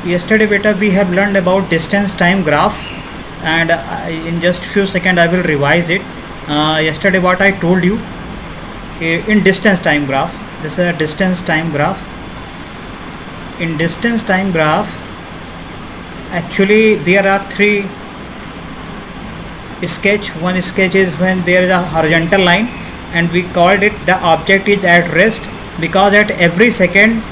Yesterday beta we have learned about distance time graph, and in just few seconds I will revise it. Yesterday what I told you in distance time graph, this is a distance time graph. In distance time graph, actually there are three sketch. One sketch is when there is a horizontal line, and we called it the object is at rest, because at every second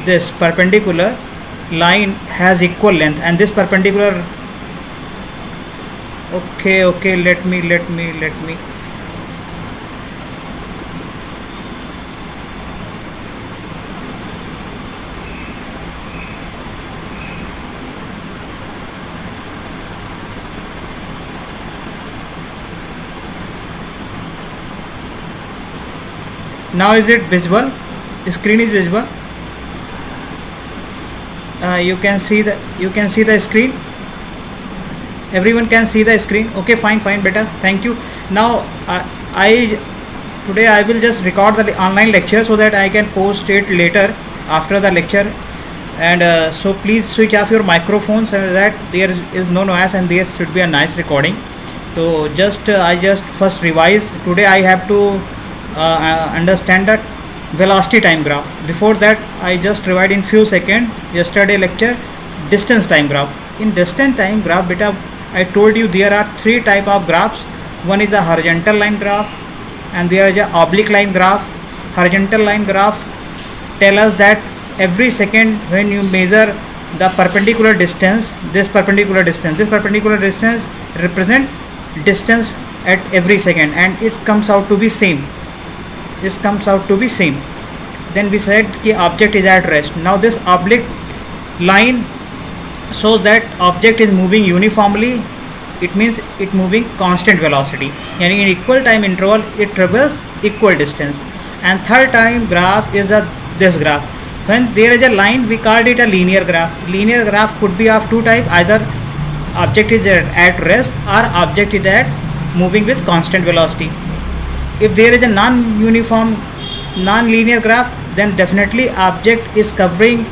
this perpendicular line has equal length, and this perpendicular, okay, let me now is it visible? Screen is visible. You can see the screen. Everyone can see the screen. Okay, fine, better, thank you. Now today I will just record the online lecture so that I can post it later after the lecture, and so please switch off your microphones so that there is no noise and there should be a nice recording. So I just first revise. Today I have to understand that velocity time graph. Before that I just revised in few seconds yesterday lecture distance time graph. In distance time graph beta, I told you there are three type of graphs. One is a horizontal line graph, and there is a oblique line graph. Horizontal line graph tell us that every second when you measure the perpendicular distance, this perpendicular distance represent distance at every second, and it comes out to be same. Then we said कि object is at rest. Now this oblique line shows that object is moving uniformly. It means it moving constant velocity, यानी in equal time interval it travels equal distance. And third time graph is this graph. When there is a line, we called it a linear graph. Linear graph could be of two types: either object is at rest or object is at moving with constant velocity. If there is a non-linear graph, then definitely object is covering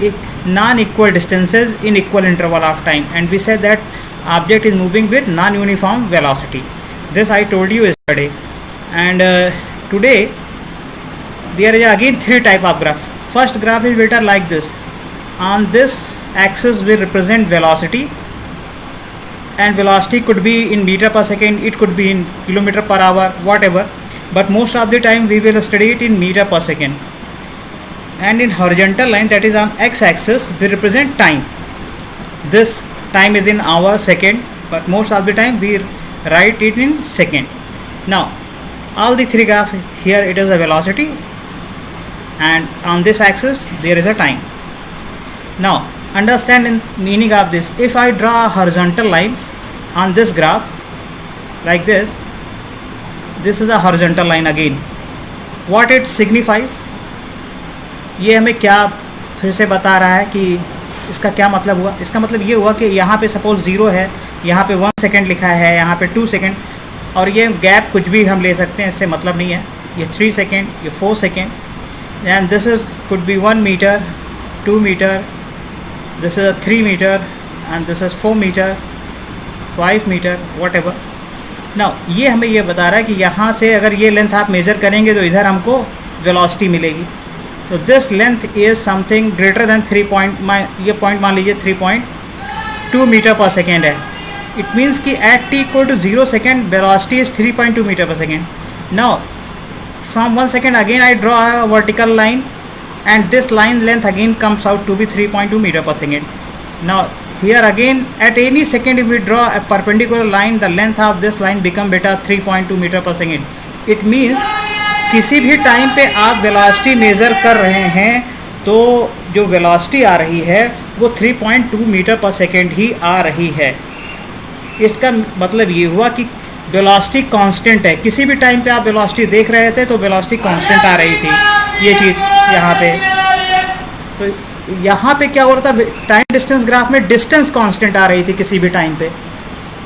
non-equal distances in equal interval of time, and we said that object is moving with non-uniform velocity. This I told you yesterday. And today there is again three type of graph. First graph is better like this. On this axis will represent velocity, and velocity could be in meter per second, it could be in kilometer per hour, whatever, but most of the time we will study it in meter per second. And in horizontal line, that is on x-axis, we represent time. This time is in hour, second, but most of the time we write it in second. Now all the three graphs here, it is a velocity, and on this axis there is a time. Now understand the meaning of this. If I draw a horizontal line on this graph like this is a horizontal line again. What it signifies, ये हमें क्या फिर से बता रहा है कि इसका क्या मतलब हुआ? इसका मतलब ये हुआ कि यहाँ पे सपोज 0 है, यहाँ पे 1 सेकेंड लिखा है, यहाँ पे 2 सेकेंड, और ये गैप कुछ भी हम ले सकते हैं, इससे मतलब नहीं है. ये 3 सेकेंड, ये 4 second, and this is could be 1 metre, 2 metre, this is a 3 meter, and this is 4 meter, 5 meter, whatever. Now ये हमें ये बता रहा है कि यहाँ से अगर ये लेंथ आप मेज़र करेंगे तो इधर हमको वेलोसिटी मिलेगी. तो this length is something greater than 3 point, ये पॉइंट मान लीजिए 3.2 मीटर पर सेकेंड है. इट मीन्स कि at t equal to 0 second velocity is 3.2 metre per second. Now from 1 second again I draw a vertical line, and this line length again comes out to be 3.2 meter per second. Now here again at any second if we draw a perpendicular line, the length of this line become beta 3.2 meter per second. It means किसी भी time पे आप velocity measure कर रहे हैं तो जो velocity आ रही है वो 3.2 मीटर पर सेकेंड ही आ रही है. इसका मतलब ये हुआ कि वेलोसिटी कांस्टेंट है. किसी भी टाइम पे आप वेलोसिटी देख रहे थे तो वेलोसिटी कांस्टेंट आ रही थी. ये चीज़ यहाँ पे, तो यहाँ पे क्या हो रहा था, टाइम डिस्टेंस ग्राफ में डिस्टेंस कांस्टेंट आ रही थी. किसी भी टाइम पे,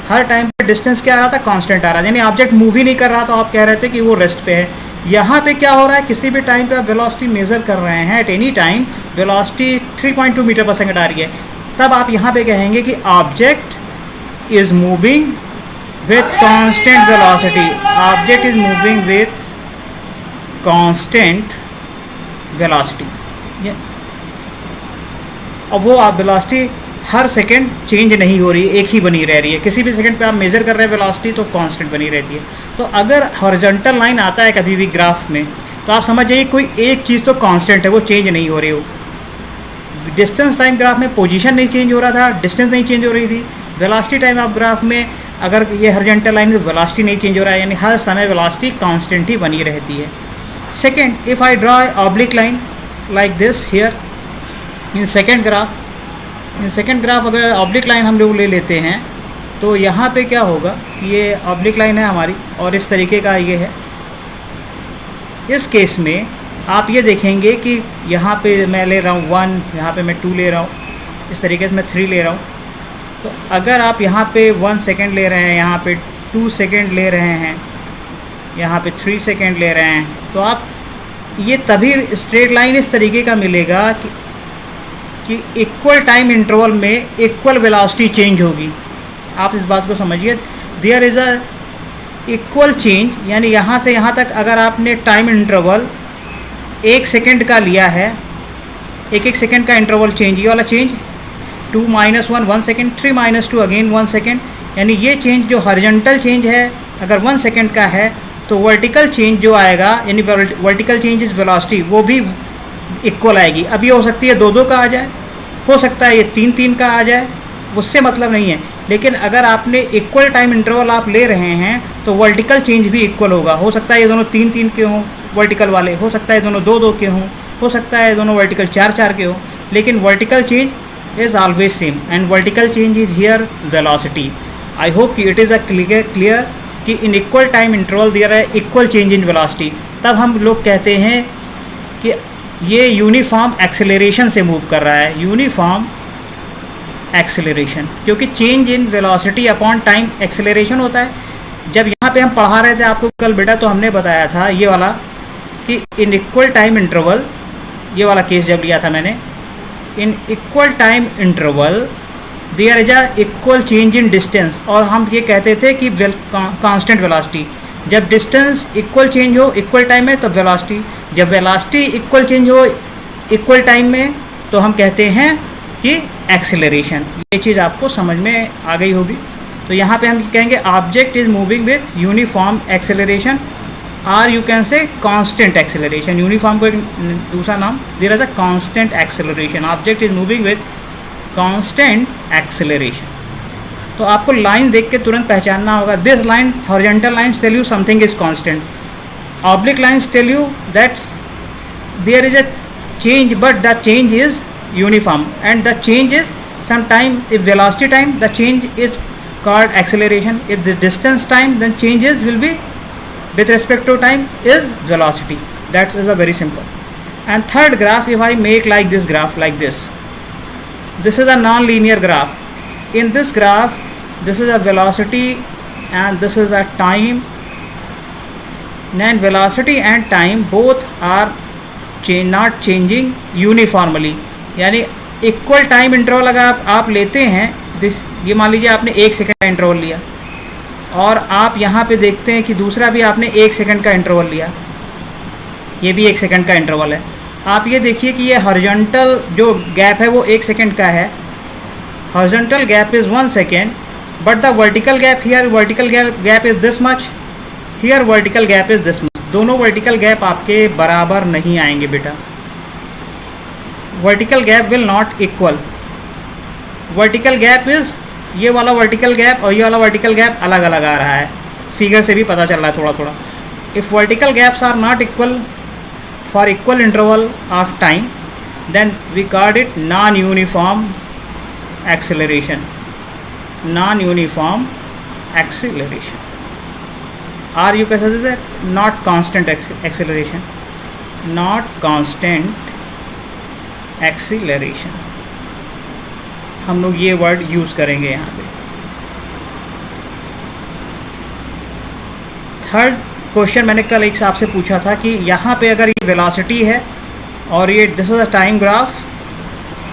हर टाइम पे डिस्टेंस क्या आ रहा था, कांस्टेंट आ रहा था, यानी ऑब्जेक्ट मूव ही नहीं कर रहा था. आप कह रहे थे कि वो रेस्ट पे है. यहाँ पे क्या हो रहा है, किसी भी टाइम पे आप वेलोसिटी मेजर कर रहे हैं, at any time velocity 3.2 metre per second आ रही है, तब आप यहाँ पे कहेंगे कि object is moving with constant velocity, object is moving with constant velocity. अब वो आप वेलोसिटी हर सेकंड चेंज नहीं हो रही, एक ही बनी रह रही है, किसी भी सेकंड पे आप मेजर कर रहे हैं वेलोसिटी तो कांस्टेंट बनी रहती है। तो अगर हॉरिजॉन्टल लाइन आता है कभी भी ग्राफ में, तो आप समझ जाइए कोई एक चीज़ तो कांस्टेंट है, वो चेंज नहीं हो रही हो। डिस्टेंस टाइम ग्राफ में पोजीशन नहीं चेंज हो रहा था, डिस्टेंस नहीं चेंज हो रही थी। वेलोसिटी टाइम ऑफ ग्राफ में अगर ये हॉरिजॉन्टल लाइन में वेलोसिटी नहीं चेंज हो रहा है, यानी हर समय वेलोसिटी कांस्टेंट ही बनी रहती है। Second, if I draw oblique line like this here in second graph, अगर ऑब्लिक लाइन हम लोग ले लेते हैं तो यहाँ पे क्या होगा, ये ऑब्लिक लाइन है हमारी और इस तरीके का ये है। इस केस में आप ये देखेंगे कि यहाँ पे मैं ले रहा हूँ 1, यहाँ पे मैं 2 ले रहा हूँ, इस तरीके से मैं 3 ले रहा हूँ। तो अगर आप यहाँ पे 1 सेकेंड ले रहे हैं, यहाँ पे 2 सेकेंड ले रहे हैं, यहाँ पे 3 सेकेंड ले रहे हैं, तो आप ये तभी स्ट्रेट लाइन इस तरीके का मिलेगा कि इक्वल टाइम इंटरवल में इक्वल वेलोसिटी चेंज होगी। आप इस बात को समझिए, there is a equal change, यानी यहाँ से यहाँ तक अगर आपने टाइम इंटरवल 1 सेकेंड का लिया है, 1 सेकेंड का इंटरवल चेंज, ये वाला चेंज 2 - 1 1 सेकेंड, 3 - 2 अगेन 1 सेकेंड, यानी ये चेंज जो हॉरिजॉन्टल चेंज है अगर 1 सेकेंड का है, तो वर्टिकल चेंज जो आएगा, यानी वर्टिकल चेंज इस वेलोसिटी, वो भी इक्वल आएगी। अब ये हो सकती है 2-2 का आ जाए, हो सकता है ये 3-3 का आ जाए, उससे मतलब नहीं है। लेकिन अगर आपने इक्वल टाइम इंटरवल आप ले रहे हैं तो वर्टिकल चेंज भी इक्वल होगा। हो सकता है ये दोनों 3-3 के हों वर्टिकल वाले, हो सकता है दोनों 2-2 के हों, हो सकता है दोनों वर्टिकल 4-4 के हों, लेकिन vertical change is always same and vertical change is here velocity. I hope it is a clear कि in equal time interval there है इक्वल चेंज इन वेलोसिटी, तब हम लोग कहते हैं कि ये यूनिफॉर्म एक्सेलरेशन से मूव कर रहा है, यूनिफॉर्म एक्सेलरेशन, क्योंकि change in velocity upon time acceleration होता है। जब यहाँ पे हम पढ़ा रहे थे आपको कल बेटा, तो हमने बताया था ये वाला कि इन इक्वल टाइम इंटरवल, ये वाला केस जब लिया था मैंने, in equal time interval there is a equal change in distance, और हम ये कहते थे कि कांस्टेंट वेलोसिटी। जब डिस्टेंस इक्वल चेंज हो इक्वल टाइम में तब वेलोसिटी, जब वेलोसिटी इक्वल चेंज हो इक्वल टाइम में तो हम कहते हैं कि एक्सेलरेशन। ये चीज़ आपको समझ में आ गई होगी। तो यहाँ पे हम कहेंगे object is moving with uniform acceleration, और you can say constant acceleration. Uniform को एक दूसरा नाम, there is a constant acceleration, object is moving with constant acceleration. तो आपको लाइन देख के तुरंत पहचानना होगा, this line horizontal lines tell you something is constant, oblique lines tell you that there is a change, but the change is uniform, and the change is sometime if velocity time the change is called acceleration, if the distance time then changes will be with respect to time is velocity. That is a very simple. And third graph, if I make like this graph like this is a non-linear graph. In this graph this is a velocity and this is a time, and velocity and time both are not changing uniformly, यानी equal time interval अगर आप लेते हैं, this ये मान लीजिए आपने 1 second का इंटरवल लिया, और आप यहाँ पे देखते हैं कि दूसरा भी आपने 1 सेकेंड का इंटरवल लिया, ये भी 1 सेकेंड का इंटरवल है। आप ये देखिए कि ये हॉरिजॉन्टल जो गैप है वो 1 सेकेंड का है, horizontal gap is 1 second, but the vertical gap here, vertical gap is this much, here vertical gap is this much. दोनों वर्टिकल गैप आपके बराबर नहीं आएंगे बेटा, vertical gap will not equal. Vertical gap is ये वाला वर्टिकल गैप और ये वाला वर्टिकल गैप अलग अलग आ रहा है, फिगर से भी पता चल रहा है थोड़ा थोड़ा। If vertical gaps are not equal for equal interval of time then we called it non uniform acceleration, non uniform acceleration, or you can say that not constant acceleration, not constant acceleration। हम लोग ये word use करेंगे यहाँ पे। Third question मैंने कल एक आपसे पूछा था कि यहाँ पे अगर ये वेलोसिटी है और ये this is a time graph,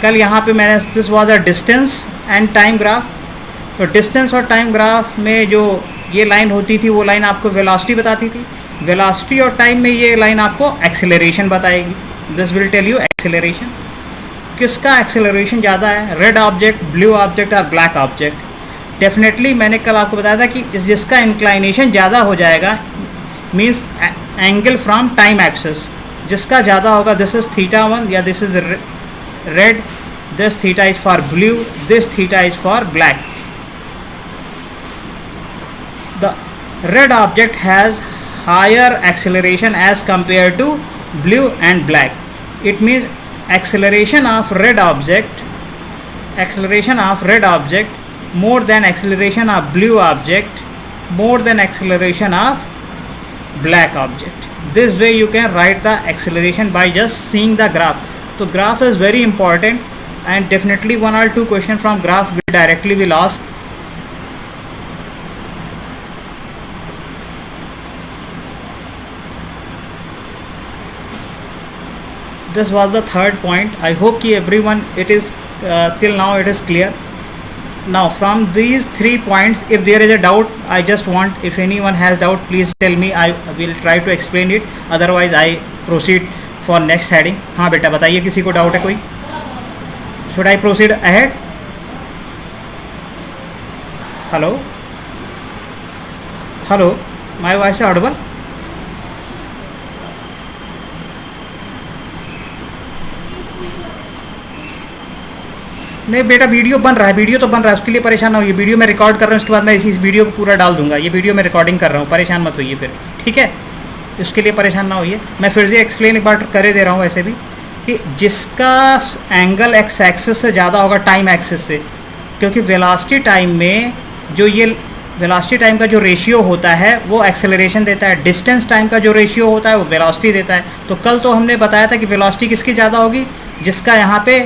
कल यहाँ पे मैंने this was a distance and time graph. तो डिस्टेंस और टाइम ग्राफ में जो ये लाइन होती थी वो लाइन आपको वेलोसिटी बताती थी, वेलोसिटी और टाइम में ये लाइन आपको एक्सेलरेशन बताएगी। This will tell you acceleration. किसका एक्सेलरेशन ज़्यादा है, रेड ऑब्जेक्ट, ब्लू ऑब्जेक्ट और ब्लैक ऑब्जेक्ट। डेफिनेटली मैंने कल आपको बताया था कि जिसका इंक्लाइनेशन ज़्यादा हो जाएगा means angle from time axis, जिसका ज़्यादा होगा दिस इज θ1 या this is red, this theta is for blue, this theta is for black. The red object has higher acceleration as compared to blue and black. It means acceleration of red object more than acceleration of blue object, more than acceleration of black object. This way you can write the acceleration by just seeing the graph. So graph is very important, and definitely one or two questions from graph will directly will ask. This was the third point. I hope कि everyone it is till now it is clear. Now from these 3 points, if there is a doubt, I just want, if anyone has doubt, please tell me. I will try to explain it. Otherwise I proceed for next heading. हाँ बेटा बताइए, किसी को doubt है कोई? Should I proceed ahead? Hello? Hello? My voice is audible? नहीं बेटा, video बन रहा है, वीडियो तो बन रहा है, उसके लिए परेशान ना होइए। वीडियो मैं रिकॉर्ड कर रहा हूँ, उसके बाद मैं इस वीडियो को पूरा डाल दूंगा। ये वीडियो मैं रिकॉर्डिंग कर रहा हूँ, परेशान मत होइए फिर, ठीक है? उसके लिए परेशान ना होइए। मैं फिर से एक्सप्लेन एक बार करे दे रहा हूँ ऐसे भी कि जिसका एंगल एक्स एक्सिस से ज़्यादा होगा टाइम एक्सिस से, क्योंकि वेलोसिटी टाइम में जो ये वेलोसिटी टाइम का जो रेशियो होता है वो एक्सेलरेशन देता है, डिस्टेंस टाइम का जो रेशियो होता है वो वेलोसिटी देता है। तो कल तो हमने बताया था कि वेलोसिटी किसकी ज़्यादा होगी, जिसका यहाँ पे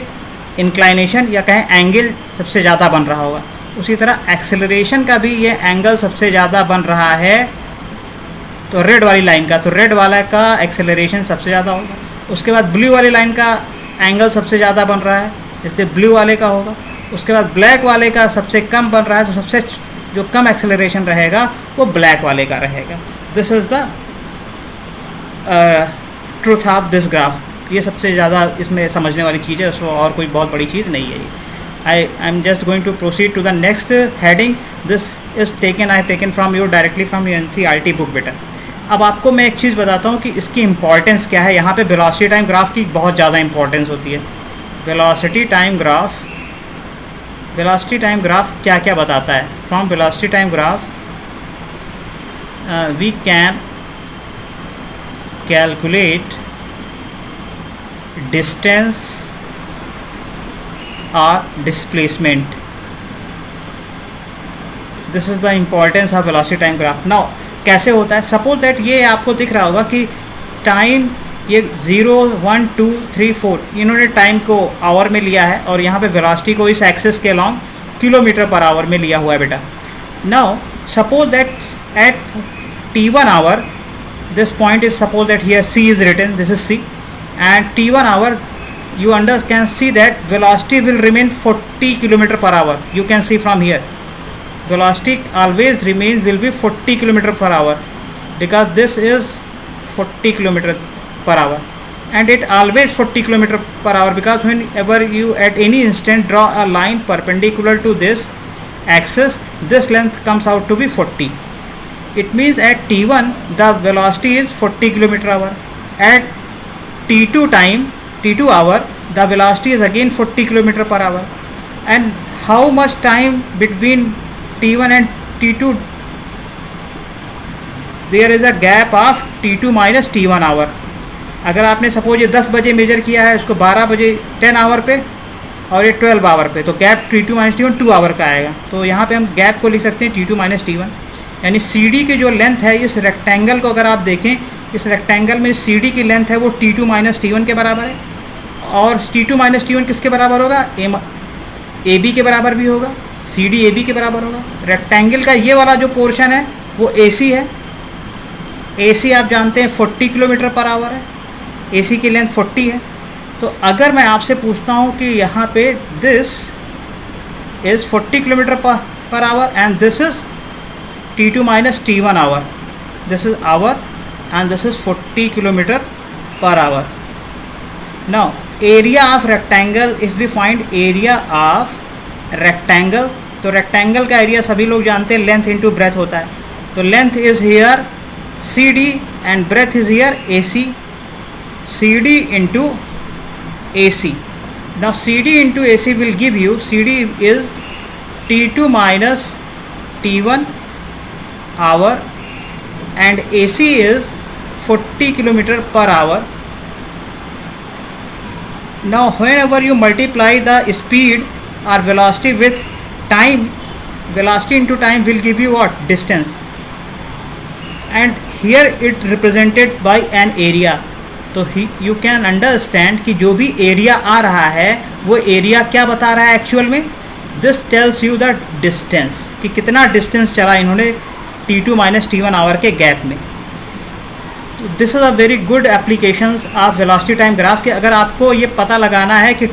इंक्लाइनेशन या कहें एंगल सबसे ज़्यादा बन रहा होगा। उसी तरह एक्सेलरेशन का भी ये एंगल सबसे ज़्यादा बन रहा है तो रेड वाली लाइन का, तो रेड वाला का एक्सेलरेशन सबसे ज़्यादा होगा। उसके बाद ब्लू वाली लाइन का एंगल सबसे ज़्यादा बन रहा है, इसलिए ब्लू वाले का होगा। उसके बाद ब्लैक वाले का सबसे कम बन रहा है, तो सबसे जो कम एक्सेलरेशन रहेगा वो ब्लैक वाले का रहेगा। This is the truth of this graph. ये सबसे ज़्यादा इसमें समझने वाली चीज़ है, उसमें और कोई बहुत बड़ी चीज़ नहीं है। I am just going to proceed to the next heading. This is taken, I taken from your directly from your NCERT book बेटा। अब आपको मैं एक चीज़ बताता हूँ कि इसकी इंपॉर्टेंस क्या है। यहाँ पे वेलोसिटी टाइम ग्राफ की बहुत ज़्यादा इंपॉर्टेंस होती है। वेलोसिटी टाइम ग्राफ क्या क्या बताता है? From velocity time graph we can calculate distance or displacement. This is the importance of velocity time graph. Now कैसे होता है? सपोज दैट ये आपको दिख रहा होगा कि टाइम ये 0, 1, 2, 3, 4 इन्होंने टाइम को आवर में लिया है और यहाँ पे वेलोसिटी को इस एक्सिस के अलॉन्ग किलोमीटर पर आवर में लिया हुआ है बेटा। Now suppose that at t1 hour, this point is suppose that here c is written, this is c, and t1 hour you can see that velocity will remain 40 km per hour. You can see from here velocity always remains will be 40 km per hour because this is 40 km per hour and it always 40 km per hour because whenever you at any instant draw a line perpendicular to this axis, this length comes out to be 40. It means at t1 the velocity is 40 km per hour. At t2 time, t2 hour, the velocity is again 40 km per hour. And how much time between t1 and t2? There is a gap of t2 minus t1 hour. अगर आपने suppose ये 10 बजे major किया है, इसको 12 बजे 10 our पे और ये 12 आवर पे, तो gap t2 minus t1 2 our का आएगा. तो यहाँ पे हम गैप को लिख सकते हैं t2 माइनस t1. यानी CD की जो लेंथ है इस रेक्टेंगल को अगर आप देखें, इस रेक्टेंगल में CD की लेंथ है वो t2 माइनस t1 के बराबर है. और t2 माइनस t1 किसके बराबर होगा? AB के बराबर भी होगा, CD AB के बराबर होगा. रेक्टेंगल का ये वाला जो पोर्शन है वो AC है AC आप जानते हैं 40 किलोमीटर पर आवर है, AC की लेंथ 40 है। तो अगर मैं आपसे पूछता हूँ कि यहाँ पे this is 40 kilometre per hour and this is T2 minus T1 hour, this is hour and this is 40 kilometer per hour. Now area of rectangle, if we find area of rectangle, तो rectangle का area सभी लोग जानते हैं length into breadth होता है। तो length is here CD and breadth is here AC, CD into AC. Now CD into AC will give you, CD is T2 minus T1 hour and AC is 40 kilometer per hour. Now whenever you multiply the speed or velocity with time, velocity into time will give you what? Distance. And here it represented by an area. तो you can understand कि जो भी area आ रहा है वो area क्या बता रहा है एक्चुअल में? This tells you the distance, कि कितना डिस्टेंस चला इन्होंने T2 माइनस T1 आवर के गैप में। This is a very good applications of velocity time graph कि अगर आपको ये पता लगाना है कि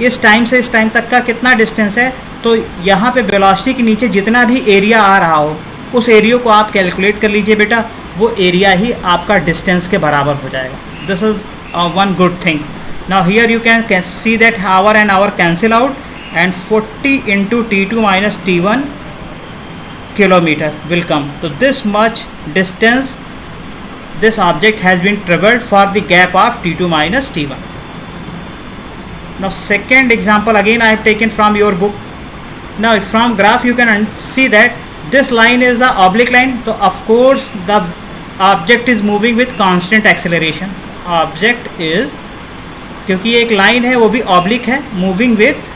इस टाइम से इस टाइम तक का कितना डिस्टेंस है, तो यहाँ पे वेलोसिटी के नीचे जितना भी एरिया आ रहा हो उस एरिया को आप कैलकुलेट कर लीजिए बेटा, वो एरिया ही आपका डिस्टेंस के बराबर हो जाएगा। This is one good thing. Now here you can see that hour and hour cancel out and 40 into T2 minus T1 kilometer will come. So this much distance this object has been traveled for the gap of T2 minus T1. Now second example again I have taken from your book. Now from graph you can see that this line is a oblique line. So of course the object is moving with constant acceleration. Object is, क्योंकि ये एक line है वो भी oblique है, moving with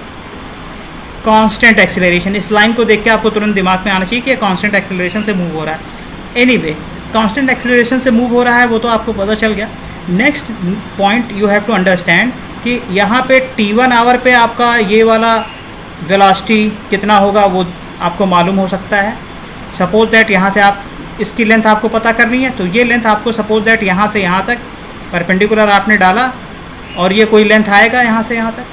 constant acceleration. इस line को देख के आपको तुरंत दिमाग में आना चाहिए कि कांस्टेंट एक्सेलरेशन से मूव हो रहा है। एनीवे कांस्टेंट एक्सेलरेशन से मूव हो रहा है वो तो आपको पता चल गया। Next point you have to understand कि यहाँ पे T1 आवर पे आपका ये वाला वेलोसिटी कितना होगा वो आपको मालूम हो सकता है। सपोज दैट यहाँ से आप इसकी लेंथ आपको पता करनी है, तो ये लेंथ आपको सपोज दैट यहाँ से यहाँ तक परपेंडिकुलर आपने डाला और ये कोई लेंथ आएगा यहाँ से यहाँ तक,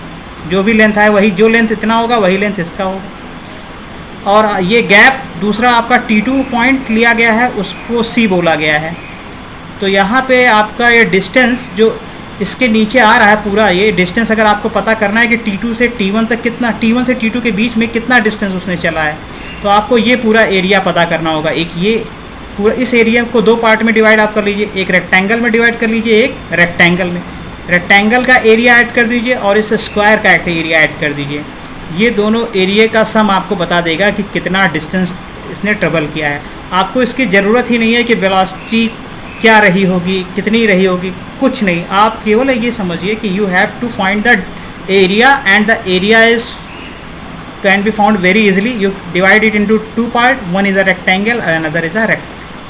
जो भी लेंथ आए वही, जो लेंथ इतना होगा वही लेंथ इसका होगा। और ये गैप दूसरा आपका T2 पॉइंट लिया गया है, उसको C बोला गया है। तो यहाँ पे आपका ये डिस्टेंस जो इसके नीचे आ रहा है पूरा ये डिस्टेंस अगर आपको पता करना है कि T2 से T1 तक कितना, T1 से T2 के बीच में कितना डिस्टेंस उसने चला है, तो आपको ये पूरा एरिया पता करना होगा। एक ये पूरा, इस एरिया को दो पार्ट में डिवाइड आप कर लीजिए, एक रेक्टेंगल में डिवाइड कर लीजिए, एक रेक्टेंगल में। रेक्टेंगल का एरिया ऐड कर दीजिए और इस स्क्वायर का एरिया ऐड कर दीजिए। ये दोनों एरिया का सम आपको बता देगा कि कितना डिस्टेंस इसने ट्रेवल किया है। आपको इसकी ज़रूरत ही नहीं है कि वेलोसिटी क्या रही होगी, कितनी रही होगी, कुछ नहीं। आप केवल ये समझिए कि you have to find the area and the area is can be found very easily. You divide it into two part, one is a rectangle and another is a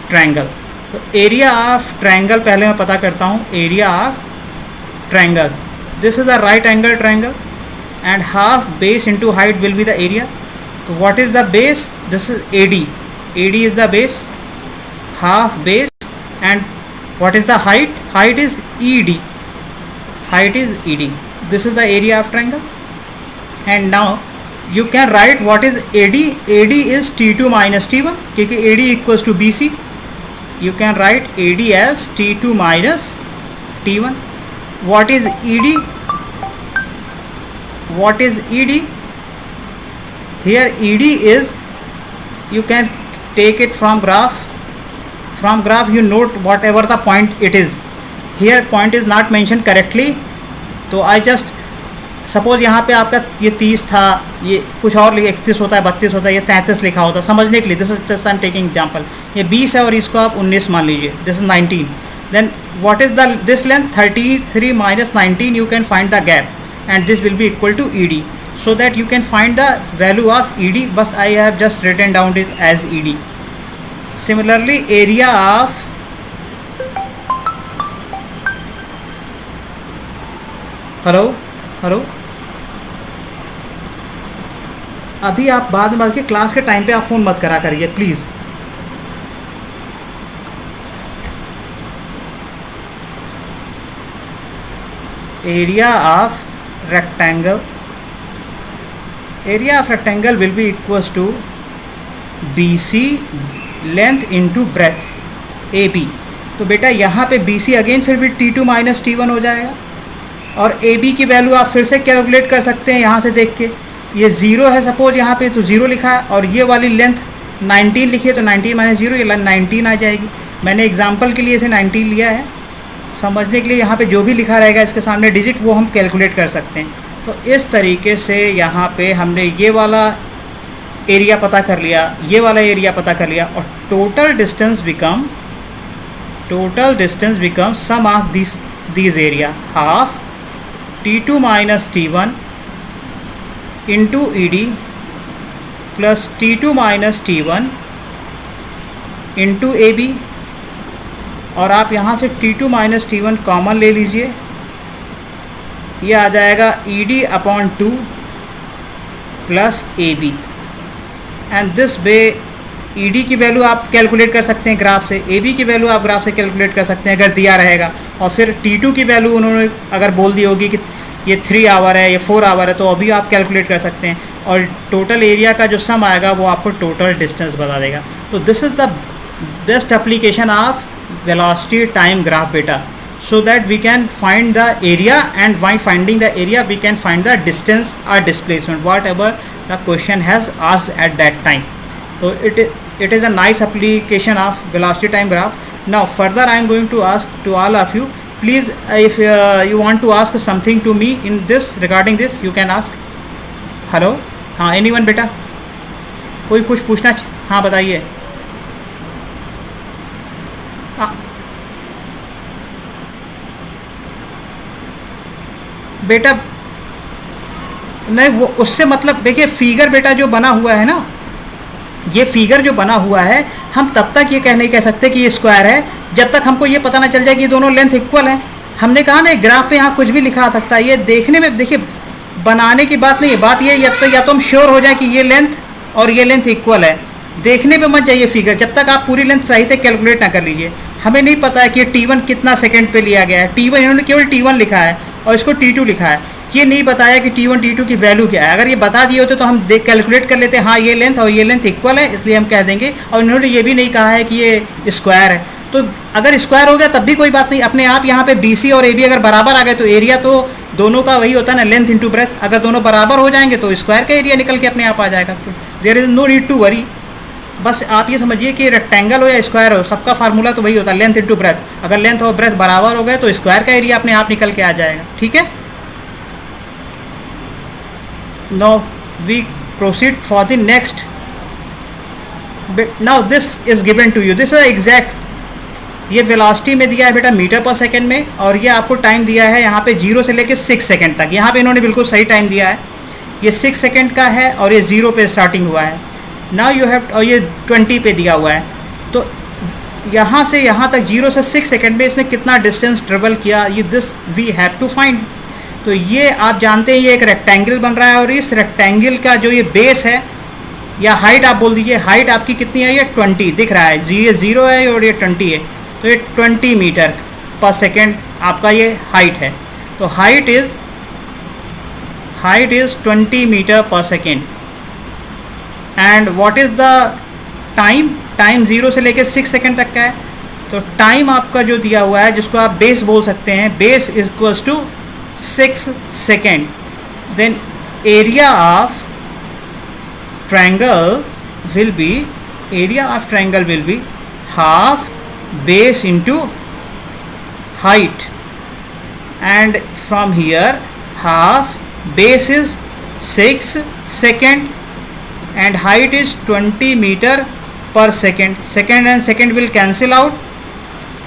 triangle. तो एरिया ऑफ ट्रायंगल पहले मैं पता करता हूँ। Area of triangle, this is a right angle triangle and half base into height will be the area. So what is the base? This is AD. AD is the base, half base, and what is the height? Height is ED. Height is ED. This is the area of triangle. And now you can write what is AD. AD is T2 minus T1 क्योंकि AD equals to BC. You can write AD as T2 minus T1. What is ED? What is ED? Here ED is, you can take it from graph. From graph you note whatever the point it is. Here point is not mentioned correctly. तो I just suppose यहाँ पे आपका ये 30 था, ये कुछ और 31 होता है, 32 होता है, ये 33 लिखा होता है। समझने के लिए this is just I am taking example. ये 20 है और इसको आप 19 मान लीजिए, this is 19। Then what is the this length? 33 minus 19. You can find the gap, and this will be equal to ED. So that you can find the value of ED. But I have just written down this as ED. Similarly, area of hello. अभी आप बाद में के class के time पे आप phone मत करा करिए please. area of rectangle will be equals to BC length into breadth AB। तो बेटा यहाँ पे BC अगेन फिर भी T2 माइनस T1 हो जाएगा, और AB की वैल्यू आप फिर से कैलकुलेट कर सकते हैं यहाँ से देख के। ये 0 है सपोज यहाँ पे, तो 0 लिखा है, और ये वाली लेंथ 19 लिखी है, तो 19 माइनस 0 ये 19 आ जाएगी। मैंने एग्जांपल के लिए इसे 19 लिया है, समझने के लिए यहाँ पे जो भी लिखा रहेगा इसके सामने डिजिट वो हम कैलकुलेट कर सकते हैं। तो इस तरीके से यहाँ पे हमने ये वाला एरिया पता कर लिया, ये वाला एरिया पता कर लिया, और total distance become sum of this area, half T2 minus T1 into ED plus T2 minus T1 into AB, और आप यहाँ से T2 माइनस T1 कॉमन ले लीजिए, ये आ जाएगा ED upon 2 plus AB। And this way ED की value आप कैलकुलेट कर सकते हैं ग्राफ से, AB की वैल्यू आप ग्राफ से कैलकुलेट कर सकते हैं अगर दिया रहेगा, और फिर T2 की वैल्यू उन्होंने अगर बोल दी होगी कि ये 3 आवर है, ये 4 आवर है, तो अभी आप कैलकुलेट कर सकते हैं, और टोटल एरिया का जो सम आएगा वो आपको टोटल डिस्टेंस बता देगा। तो this is the best application of velocity time graph बेटा, so that we can find the area, and by finding the area we can find the distance or displacement whatever the question has asked at that time. So it is a nice application of velocity time graph. Now further I am going to ask to all of you, please if you want to ask something to me in this regarding this, you can ask. Hello, हाँ anyone बेटा, कोई कुछ पूछना, हाँ बताइए। बेटा नहीं, वो उससे मतलब देखिए फिगर बेटा जो बना हुआ है ना, ये फिगर जो बना हुआ है, हम तब तक ये नहीं कह सकते कि ये स्क्वायर है जब तक हमको ये पता ना चल जाए कि दोनों लेंथ इक्वल है। हमने कहा ना ग्राफ पे यहाँ कुछ भी लिखा आ सकता है, ये देखने में देखिए बनाने की बात नहीं है, बात ये या तो हम श्योर हो जाए कि ये लेंथ और ये लेंथ इक्वल है, देखने पे मत जाइए फिगर, जब तक आप पूरी लेंथ सही से कैलकुलेट ना कर लीजिए। हमें नहीं पता है कि ये T1 कितना सेकंड पे लिया गया है, T1 इन्होंने केवल T1 लिखा है और इसको T2 लिखा है, ये नहीं बताया कि T1 T2 की वैल्यू क्या है। अगर ये बता दिए होते तो हम कैलकुलेट कर लेते हैं, हाँ ये लेंथ और ये लेंथ इक्वल है इसलिए हम कह देंगे, और इन्होंने ये भी नहीं कहा है कि ये स्क्वायर है। तो अगर स्क्वायर हो गया तब भी कोई बात नहीं, अपने आप यहाँ पे BC और AB अगर बराबर आ गए तो एरिया तो दोनों का वही होता है ना, लेंथ इंटू ब्रेथ, अगर दोनों बराबर हो जाएंगे तो स्क्वायर का एरिया निकल के अपने आप आ जाएगा। तो there is no need to worry, बस आप ये समझिए कि रेक्टेंगल हो या स्क्वायर हो, सबका फार्मूला तो वही होता है, लेंथ इंटू ब्रेथ। अगर लेंथ और ब्रेथ बराबर हो गए तो स्क्वायर का एरिया अपने आप निकल के आ जाएगा, ठीक है। Now we proceed for the next. Now this is given to you. This is exact. ये वेलोसिटी में दिया है बेटा मीटर पर सेकंड में, और ये आपको टाइम दिया है यहाँ पे 0 से लेके 6 सेकंड तक। यहाँ पे इन्होंने बिल्कुल सही टाइम दिया है, ये 6 सेकंड का है और ये 0 पे स्टार्टिंग हुआ है। नाउ यू हैव, और ये 20 पे दिया हुआ है, तो यहाँ से यहाँ तक 0 से 6 सेकंड में इसने कितना डिस्टेंस ट्रेवल किया, ये this we have to find. तो ये आप जानते हैं ये एक रेक्टेंगल बन रहा है, और इस रेक्टेंगल का जो ये बेस है या हाइट आप बोल दीजिए, हाइट आपकी कितनी है, ये 20 दिख रहा है, ये 0 है और ये 20 है, तो ये 20 मीटर पर सेकेंड आपका ये हाइट है। तो height is 20 metre per second. And what is the time, time 0 से लेके 6 सेकेंड तक का है। तो टाइम आपका जो दिया हुआ है जिसको आप बेस बोल सकते हैं, base is equals to 6 second. Then area of triangle will be half base into height, and from here half base is 6 second and height is 20 meter per second. Second and second will cancel out,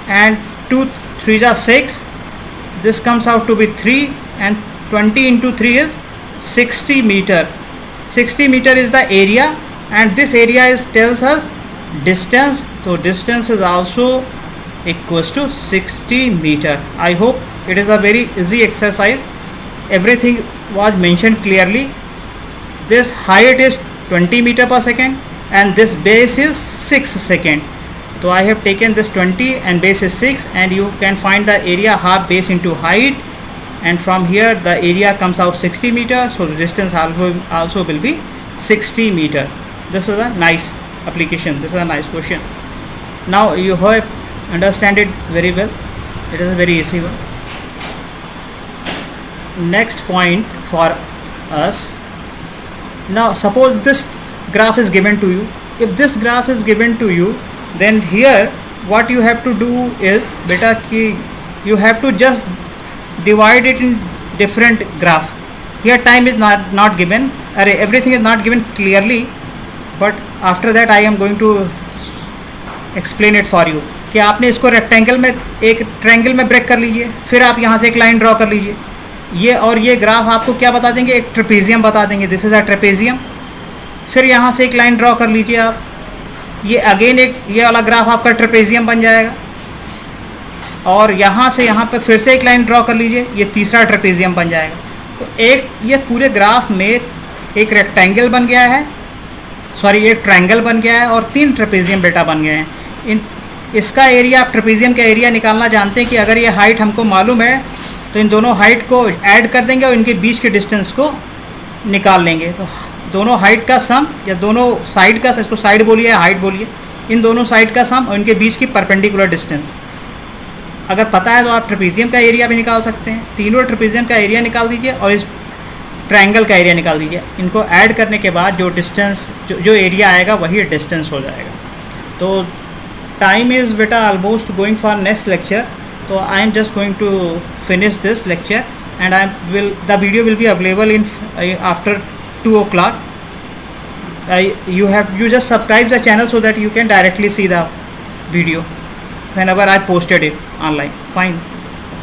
and 2 3s are 6, this comes out to be 3, and 20 into 3 is 60 meter. 60 meter is the area, and this area is tells us distance, so distance is also equals to 60 meter. I hope it is a very easy exercise, everything was mentioned clearly. This height is 20 meter per second and this base is 6 second. So I have taken this 20 and base is 6, and you can find the area half base into height, and from here the area comes out 60 meter, so the distance also will be 60 meter. This is a nice application, this is a nice question. Now you have understand it very well, it is a very easy one. Next point for us, now suppose this graph is given to you. If this graph is given to you, then here what you have to do is beta ki you have to just divide it in different graph. Here time is not given, everything is not given clearly, but after that I am going to explain it for you. कि आपने इसको rectangle में एक triangle में break कर लीजिए, फिर आप यहाँ से एक लाइन ड्रॉ कर लीजिए. ये और ये ग्राफ आपको क्या बता देंगे, एक ट्रेपेजियम बता देंगे. This is a trapezium. फिर यहाँ से एक लाइन ड्रॉ कर लीजिए आप, ये अगेन एक ये वाला ग्राफ आपका ट्रेपेजियम बन जाएगा. और यहाँ से यहाँ पे फिर से एक लाइन ड्रॉ कर लीजिए, ये तीसरा ट्रेपेजियम बन जाएगा. तो एक ये पूरे ग्राफ में एक रेक्टेंगल बन गया है, सॉरी एक ट्रायंगल बन गया है और 3 ट्रेपेजियम बेटा बन गए हैं. इसका एरिया, आप ट्रेपेजियम का एरिया निकालना जानते हैं कि अगर ये हाइट हमको मालूम है तो इन दोनों हाइट को ऐड कर देंगे और इनके बीच के डिस्टेंस को निकाल लेंगे. तो दोनों हाइट का सम या दोनों साइड का, इसको साइड बोलिए या हाइट बोलिए, इन दोनों साइड का सम और इनके बीच की परपेंडिकुलर डिस्टेंस अगर पता है तो आप ट्रेपेजियम का एरिया भी निकाल सकते हैं. तीनों ट्रेपेजियम का एरिया निकाल दीजिए और इस ट्रायंगल का एरिया निकाल दीजिए. इनको ऐड करने के बाद जो डिस्टेंस जो एरिया आएगा वही डिस्टेंस हो जाएगा. तो टाइम इज़ बेटा almost going for next lecture. So I am just going to finish this lecture and the video will be available in after 2 o'clock. You just subscribe the channel so that you can directly see the video whenever I posted it online. Fine.